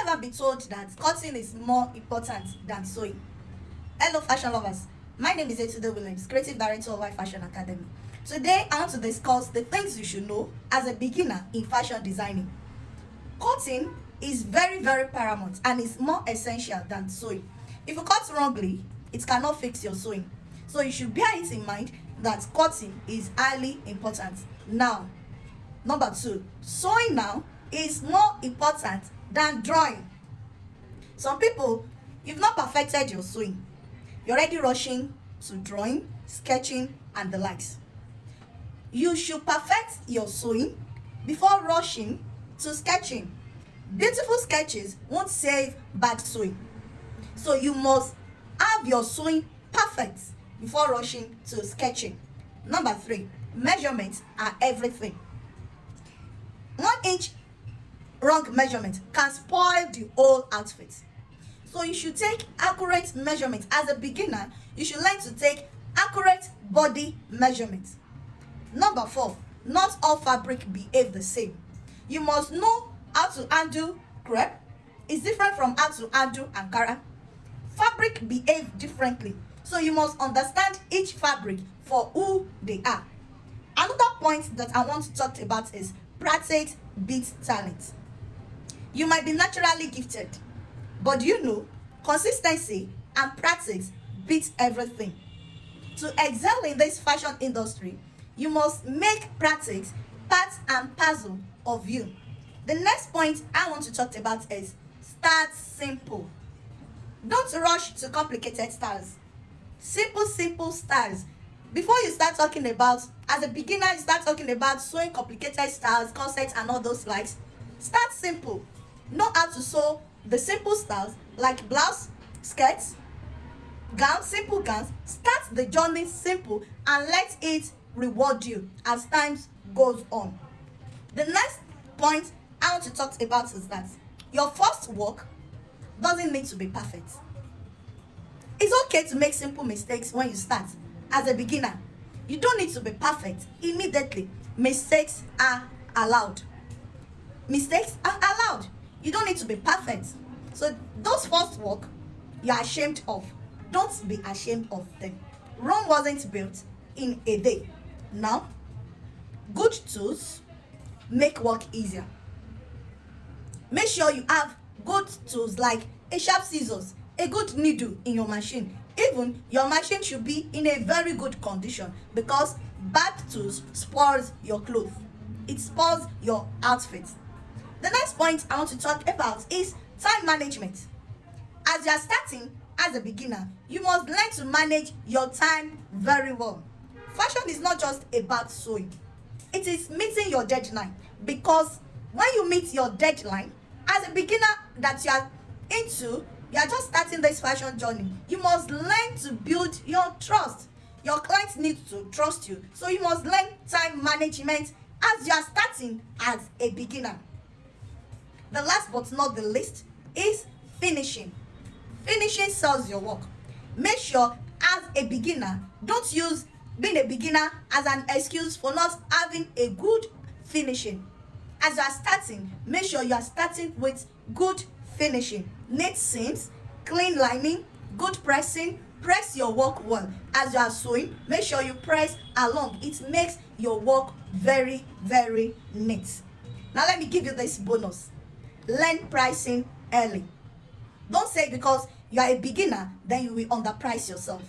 ever been told that cutting is more important than sewing? Hello fashion lovers, my name is Etude Williams, creative director of Y Fashion Academy. Today I want to discuss the things you should know as a beginner in fashion designing. Cutting is very paramount and is more essential than sewing. If you cut wrongly, it cannot fix your sewing. So you should bear it in mind that cutting is highly important. Now, number 2, sewing now is more important than drawing. Some people, you've not perfected your sewing. You're already rushing to drawing, sketching, and the likes. You should perfect your sewing before rushing to sketching. Beautiful sketches won't save bad sewing. So you must have your sewing perfect before rushing to sketching. Number 3, measurements are everything. 1 inch wrong measurement can spoil the whole outfit. So you should take accurate measurements. As a beginner, you should learn to take accurate body measurements. Number 4, not all fabric behave the same. You must know how to handle crepe. It's different from how to handle Ankara. Fabric behave differently, so you must understand each fabric for who they are. Another point that I want to talk about is practice beats talent. You might be naturally gifted, but you know, consistency and practice beats everything. To excel in this fashion industry, you must make practice part and parcel of you. The next point I want to talk about is start simple. Don't rush to complicated styles. Simple styles. Before you start talking about, as a beginner, you start talking about sewing complicated styles, concepts, and all those likes. Start simple. Know how to sew the simple styles like blouse, skirts, gowns, simple gowns. Start the journey simple and let it reward you as time goes on. The next point I want to talk about is that your first work doesn't need to be perfect. It's okay to make simple mistakes when you start. As a beginner, you don't need to be perfect immediately. Mistakes are allowed. Mistakes are allowed. You don't need to be perfect. So those first work you're ashamed of, don't be ashamed of them. Rome wasn't built in a day. Now, good tools make work easier. Make sure you have good tools like a sharp scissors, a good needle in your machine. Even your machine should be in a very good condition, because bad tools spoils your clothes. It spoils your outfit. The next point I want to talk about is time management. As you are starting as a beginner, you must learn to manage your time very well. Fashion is not just about sewing. It is meeting your deadline, because when you meet your deadline, as a beginner that you are into, you are just starting this fashion journey, you must learn to build your trust. Your clients need to trust you, so you must learn time management as you are starting as a beginner. The last but not the least is finishing. Finishing sells your work. Make sure as a beginner, don't use being a beginner as an excuse for not having a good finishing. As you are starting, make sure you are starting with good finishing. Neat seams, clean lining, good pressing. Press your work well. As you are sewing, make sure you press along. It makes your work very neat. Now let me give you this bonus. Learn pricing early. Don't say because you are a beginner then you will underprice yourself.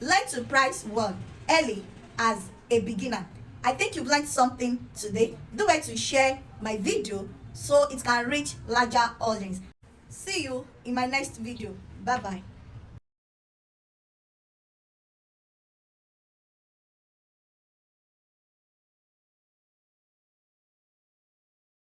Learn to price well early as a beginner. I think you've learned something today. Do it to share my video so it can reach larger audience. See you in my next video. Bye bye.